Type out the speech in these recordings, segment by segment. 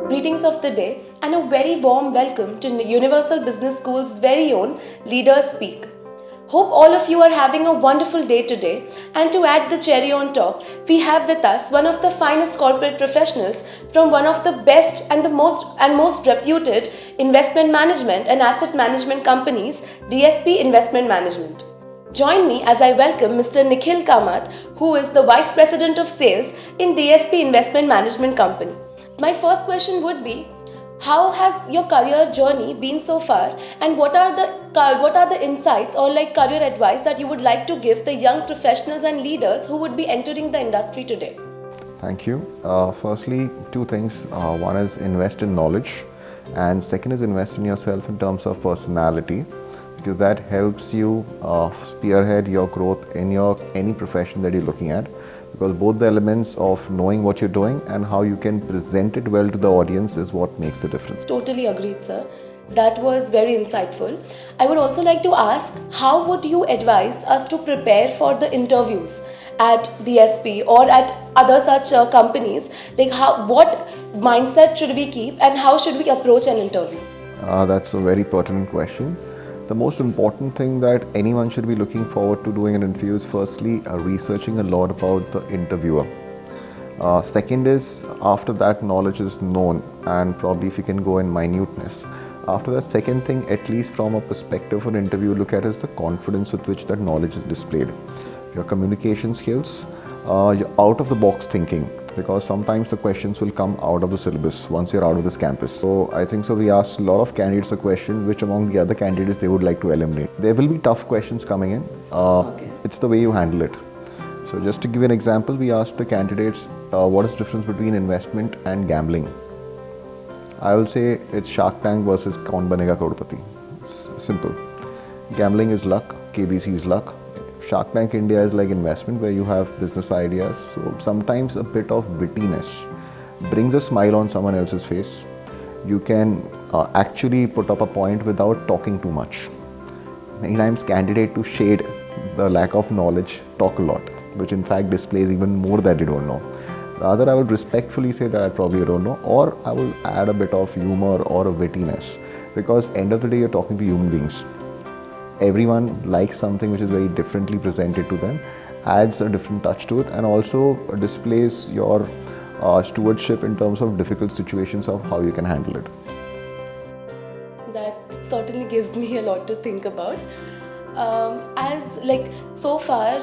Greetings of the day and a very warm welcome to Universal Business School's very own Leaders Speak. Hope all of you are having a wonderful day today, and to add the cherry on top, we have with us one of the finest corporate professionals from one of the best and the most reputed investment management and asset management companies, DSP Investment Management. Join me as I welcome Mr. Nikhil Kamat, who is the Vice President of Sales in DSP Investment Management Company. My first question would be, how has your career journey been so far, and what are the insights or like career advice that you would like to give the young professionals and leaders who would be entering the industry today? Thank you. Firstly, two things. One is invest in knowledge, and second is invest in yourself in terms of personality, because that helps you spearhead your growth in any profession that you're looking at. Because both the elements of knowing what you're doing and how you can present it well to the audience is what makes the difference. Totally agreed, sir. That was very insightful. I would also like to ask, how would you advise us to prepare for the interviews at DSP or at other such companies? Like, what mindset should we keep and how should we approach an interview? That's a very pertinent question. The most important thing that anyone should be looking forward to doing an interview is firstly researching a lot about the interviewer. Second is, after that knowledge is known, and probably if you can go in minuteness, after that second thing, at least from a perspective of an interview, look at is the confidence with which that knowledge is displayed. Your communication skills, your out of the box thinking, because sometimes the questions will come out of the syllabus once you're out of this campus. So I think so we asked a lot of candidates a question which among the other candidates they would like to eliminate. There will be tough questions coming in. It's the way you handle it. So just to give you an example, we asked the candidates what is the difference between investment and gambling. I will say it's Shark Tank versus Kaun Banega Crorepati. It's simple. Gambling is luck, KBC is luck. Shark Tank India is like investment where you have business ideas. So sometimes a bit of wittiness brings a smile on someone else's face. You can actually put up a point without talking too much. Many times candidate to shade the lack of knowledge talk a lot, which in fact displays even more that you don't know. Rather, I would respectfully say that I probably don't know, or I will add a bit of humor or a wittiness, because end of the day you're talking to human beings. Everyone likes something which is very differently presented to them, adds a different touch to it, and also displays your stewardship in terms of difficult situations of how you can handle it. That certainly gives me a lot to think about. So far,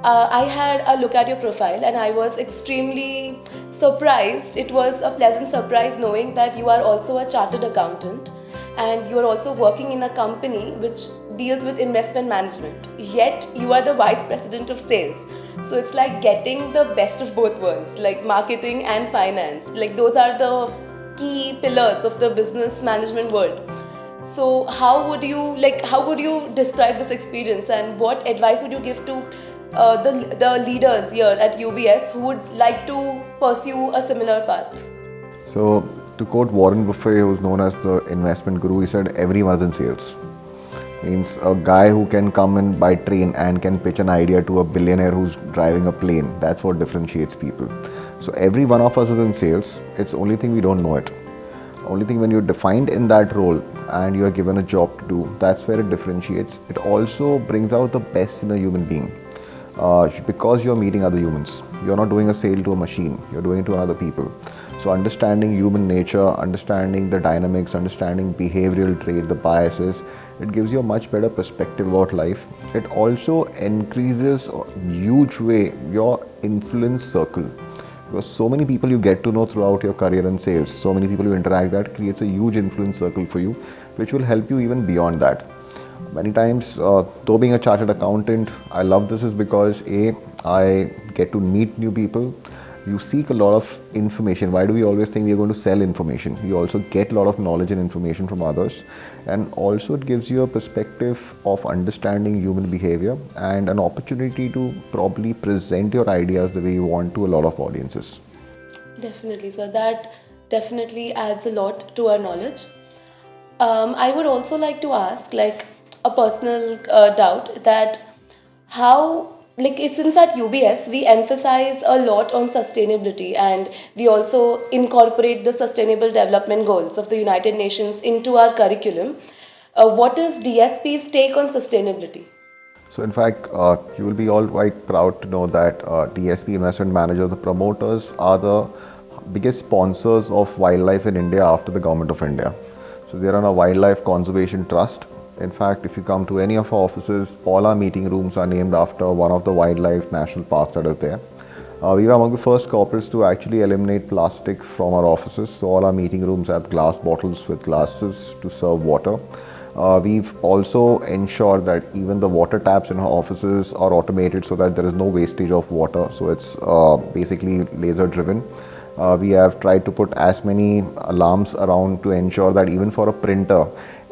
I had a look at your profile and I was extremely surprised. It was a pleasant surprise knowing that you are also a chartered accountant and you are also working in a company which deals with investment management. Yet you are the vice president of sales. So it's like getting the best of both worlds, like marketing and finance. Like those are the key pillars of the business management world. So how would you describe this experience, and what advice would you give to the leaders here at UBS who would like to pursue a similar path? So to quote Warren Buffett, who's known as the investment guru, he said everyone is in sales. Means a guy who can come in by train and can pitch an idea to a billionaire who's driving a plane. That's what differentiates people. So every one of us is in sales. It's the only thing we don't know it. Only thing when you're defined in that role and you are given a job to do, that's where it differentiates. It also brings out the best in a human being. Because you're meeting other humans. You're not doing a sale to a machine. You're doing it to other people. So understanding human nature, understanding the dynamics, understanding behavioral trait, the biases, it gives you a much better perspective about life. It also increases in a huge way your influence circle. Because so many people you get to know throughout your career in sales, so many people you interact, that creates a huge influence circle for you, which will help you even beyond that. Many times, though being a chartered accountant, I love this is because I get to meet new people. You seek a lot of information. Why do we always think we are going to sell information? You also get a lot of knowledge and information from others, and also it gives you a perspective of understanding human behavior and an opportunity to probably present your ideas the way you want to a lot of audiences. Definitely, sir. That definitely adds a lot to our knowledge. I would also like to ask, like, a personal doubt, that how since at UBS we emphasize a lot on sustainability, and we also incorporate the sustainable development goals of the United Nations into our curriculum. What is DSP's take on sustainability? So in fact, you will be all quite proud to know that DSP Investment Manager, the promoters, are the biggest sponsors of wildlife in India after the Government of India. So they run a wildlife conservation trust. In fact, if you come to any of our offices, all our meeting rooms are named after one of the wildlife national parks that are there. We were among the first corporates to actually eliminate plastic from our offices. So all our meeting rooms have glass bottles with glasses to serve water. We've also ensured that even the water taps in our offices are automated so that there is no wastage of water. So it's basically laser driven. We have tried to put as many alarms around to ensure that even for a printer,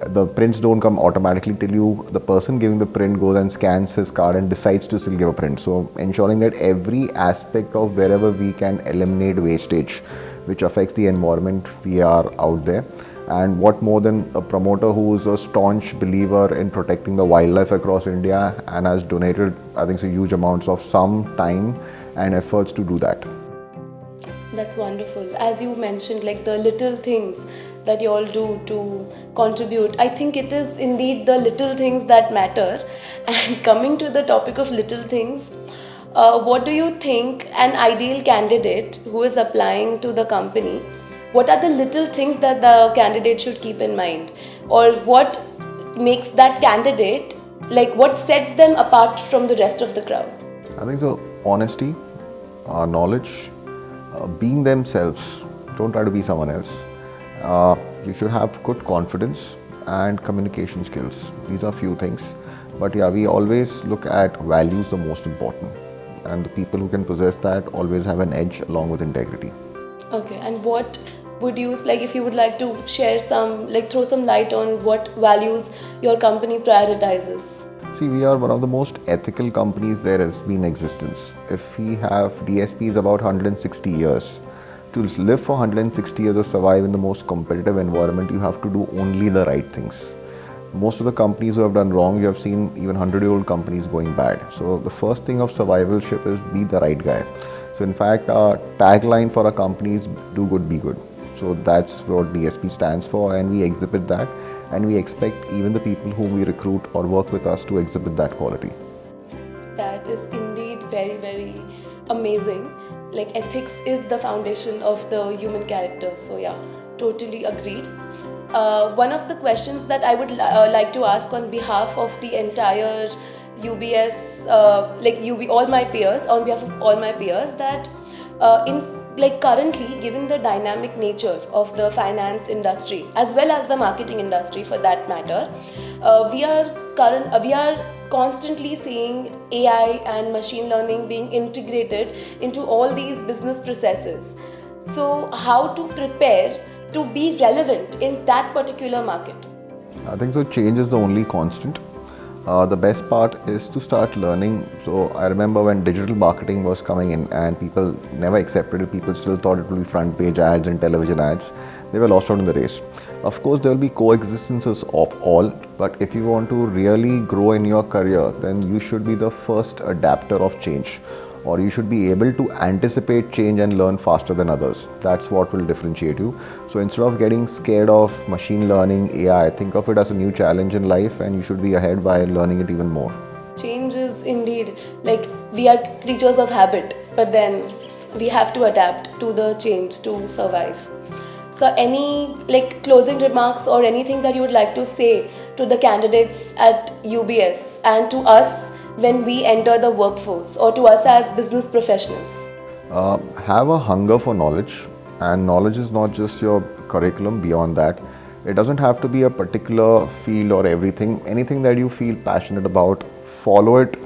the prints don't come automatically till the person giving the print goes and scans his card and decides to still give a print. So ensuring that every aspect of wherever we can eliminate wastage, which affects the environment, we are out there. And what more than a promoter who is a staunch believer in protecting the wildlife across India and has donated, I think, so huge amounts of some time and efforts to do that. That's wonderful. As you mentioned, like the little things that you all do to contribute, I think it is indeed the little things that matter. And coming to the topic of little things, what do you think an ideal candidate who is applying to the company? What are the little things that the candidate should keep in mind, or what makes that candidate, like what sets them apart from the rest of the crowd? I think so. Honesty, knowledge, being themselves. Don't try to be someone else. You should have good confidence and communication skills. These are few things. But yeah, we always look at values the most important. And the people who can possess that always have an edge along with integrity. Okay, and what would you, like if you would like to share some, like throw some light on what values your company prioritizes? See, we are one of the most ethical companies there has been in existence. If we have DSP is about 160 years. To live for 160 years or survive in the most competitive environment, you have to do only the right things. Most of the companies who have done wrong, you have seen even 100-year-old companies going bad. So the first thing of survivalship is be the right guy. So in fact, our tagline for our company is do good, be good. So that's what DSP stands for, and we exhibit that, and we expect even the people whom we recruit or work with us to exhibit that quality. That is indeed very, very amazing. Like ethics is the foundation of the human character. So yeah, totally agreed. One of the questions that I would like to ask on behalf of the entire UBS, all my peers, on behalf of all my peers, that currently, given the dynamic nature of the finance industry as well as the marketing industry for that matter, we are constantly seeing AI and machine learning being integrated into all these business processes. So how to prepare to be relevant in that particular market? I think so. Change is the only constant. The best part is to start learning. So I remember when digital marketing was coming in and people never accepted it. People still thought it would be front page ads and television ads. They were lost out in the race. Of course, there will be coexistences of all. But if you want to really grow in your career, then you should be the first adapter of change. Or you should be able to anticipate change and learn faster than others. That's what will differentiate you. So instead of getting scared of machine learning, AI, think of it as a new challenge in life, and you should be ahead by learning it even more. Change is indeed, like we are creatures of habit, but then we have to adapt to the change to survive. So any closing remarks or anything that you would like to say to the candidates at UBS and to us when we enter the workforce, or to us as business professionals? Have a hunger for knowledge, and knowledge is not just your curriculum. Beyond that, it doesn't have to be a particular field or anything that you feel passionate about. Follow it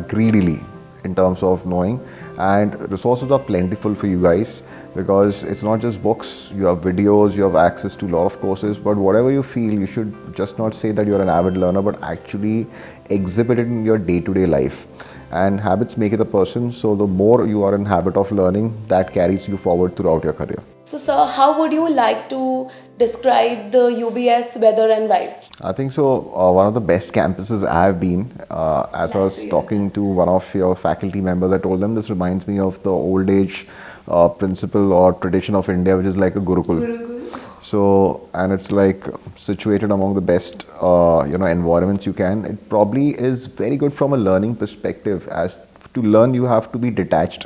greedily in terms of knowing, and resources are plentiful for you guys, because it's not just books. You have videos, you have access to a lot of courses, but whatever you feel, you should just not say that you're an avid learner, but actually exhibit it in your day-to-day life. And habits make it a person, so the more you are in habit of learning, that carries you forward throughout your career. So sir, how would you like to describe the UBS weather and vibe? I think so. One of the best campuses I've been. As I was talking to one of your faculty members, I told them this reminds me of the old age principle or tradition of India, which is like a Gurukul. So, and it's like situated among the best, environments you can. It probably is very good from a learning perspective. As to learn, you have to be detached.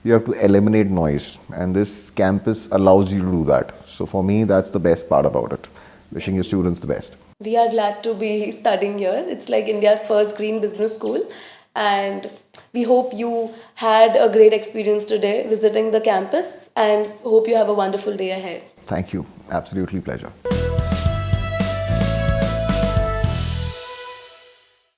You have to eliminate noise, and this campus allows you to do that. So, for me, that's the best part about it. Wishing your students the best. We are glad to be studying here. It's like India's first green business school, and we hope you had a great experience today visiting the campus, and hope you have a wonderful day ahead. Thank you. Absolutely pleasure.